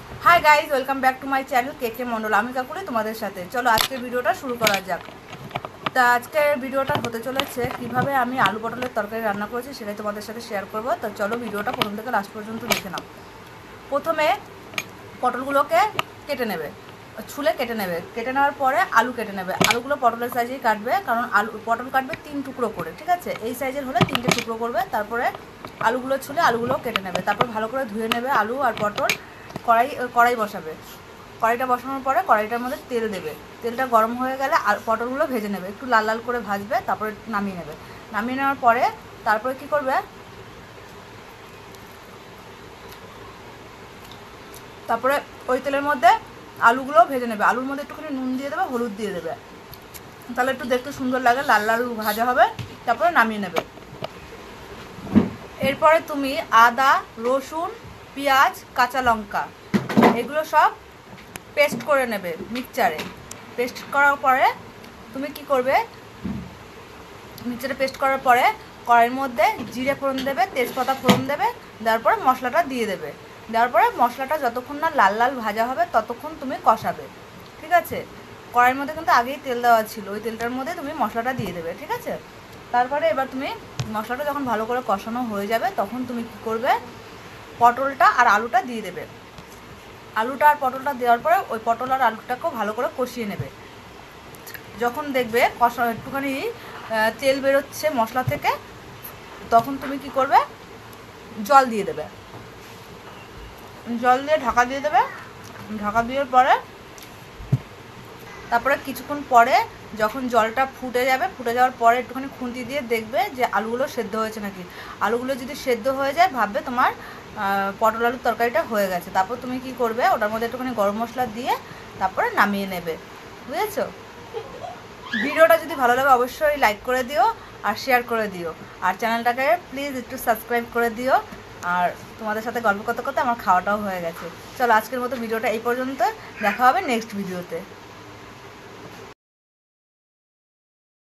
Hi guys welcome back to my channel K Mandal आमी काकुली तुम्हारे साथे। चलो आज के भिडियोटा शुरू करा जाक। तो आज के भिडियोटा होते चलेছে কিভাবে আমি आलू পটলের তরকারি রান্না করেছি সেটাই তোমাদের সাথে শেয়ার করব। তো চলো ভিডিওটা প্রথম থেকে লাস্ট পর্যন্ত দেখে নাও। প্রথমে পটলগুলোকে কেটে নেবে, ছুলে কেটে নেবে, কেটে নেওয়ার পরে আলু কেটে নেবে। আলুগুলো পটলের সাইজেই কাটবে, কারণ আলু পটল কাটবে 3 টুকরো করে, ঠিক আছে? এই সাইজের হলে 3টে টুকরো করবে। তারপরে আলুগুলো ছুলে আলুগুলো কেটে নেবে, তারপর ভালো করে ধুয়ে নেবে আলু আর পটল। কড়াই বসাবে, কড়াইটা বসানোর পরে কড়াইটার মধ্যে তেল দেবে। তেলটা গরম হয়ে গেলে পটলগুলো ভেজে নেবে, একটু লাল লাল করে ভাজবে, তারপরে নামিয়ে নেবে। নামিয়ে নেওয়ার পরে তারপরে কি করবে, তারপরে ওই তেলের মধ্যে আলুগুলো ভেজে নেবে। আলুর মধ্যে একটুখানি নুন দিয়ে দেবে, হলুদ দিয়ে দেবে, তাহলে একটু দেখতে সুন্দর লাগে, লাল লাল ভাজা হবে। তারপরে নামিয়ে নেবে। এরপরে তুমি আদা, রসুন, পেঁয়াজ, কাঁচা লঙ্কা এগুলো সব পেস্ট করে নেবে মিক্সচারে। পেস্ট করার পরে তুমি কি করবে, মিক্সচারে পেস্ট করার পরে কড়াইয়ের মধ্যে জিরে ফোড়ন দেবে, তেজপাতা ফোড়ন দেবে, দেওয়ার পরে মশলাটা দিয়ে দেবে। দেওয়ার পরে মশলাটা যতক্ষণ না লাল লাল ভাজা হবে ততক্ষণ তুমি কষাবে, ঠিক আছে? কড়াইয়ের মধ্যে কিন্তু আগেই তেল দেওয়া ছিল, ওই তেলটার মধ্যে তুমি মশলাটা দিয়ে দেবে, ঠিক আছে? তারপরে এবার তুমি মশলাটা যখন ভালো করে কষানো হয়ে যাবে তখন তুমি কি করবে, পটলটা আর আলুটা দিয়ে দেবে। আলুটা আর পটলটা দেওয়ার পরে ওই পটল আর আলুটাকেও ভালো করে কষিয়ে নেবে। যখন দেখবে কষা একটুখানি তেল বেরোচ্ছে মশলা থেকে, তখন তুমি কি করবে, জল দিয়ে দেবে। জল দিয়ে ঢাকা দিয়ে দেবে। ঢাকা দেওয়ার পরে তারপরে কিছুক্ষণ পরে যখন জলটা ফুটে যাবে, ফুটে যাওয়ার পরে একটুখানি খুন্তি দিয়ে দেখবে যে আলুগুলো সেদ্ধ হয়েছে নাকি। আলুগুলো যদি সেদ্ধ হয়ে যায় ভাববে তোমার পটল আলুর তরকারিটা হয়ে গেছে। তারপর তুমি কি করবে, ওটার মধ্যে একটুখানি গরম মশলা দিয়ে তারপরে নামিয়ে নেবে, বুঝেছো? ভিডিওটা যদি ভালো লাগে অবশ্যই লাইক করে দিও আর শেয়ার করে দিও, আর চ্যানেলটাকে প্লিজ একটু সাবস্ক্রাইব করে দিও। আর তোমাদের সাথে গল্প করতে করতে আমার খাওয়াটাও হয়ে গেছে। চলো আজকের মতো ভিডিওটা এই পর্যন্ত, দেখা হবে নেক্সট ভিডিওতে।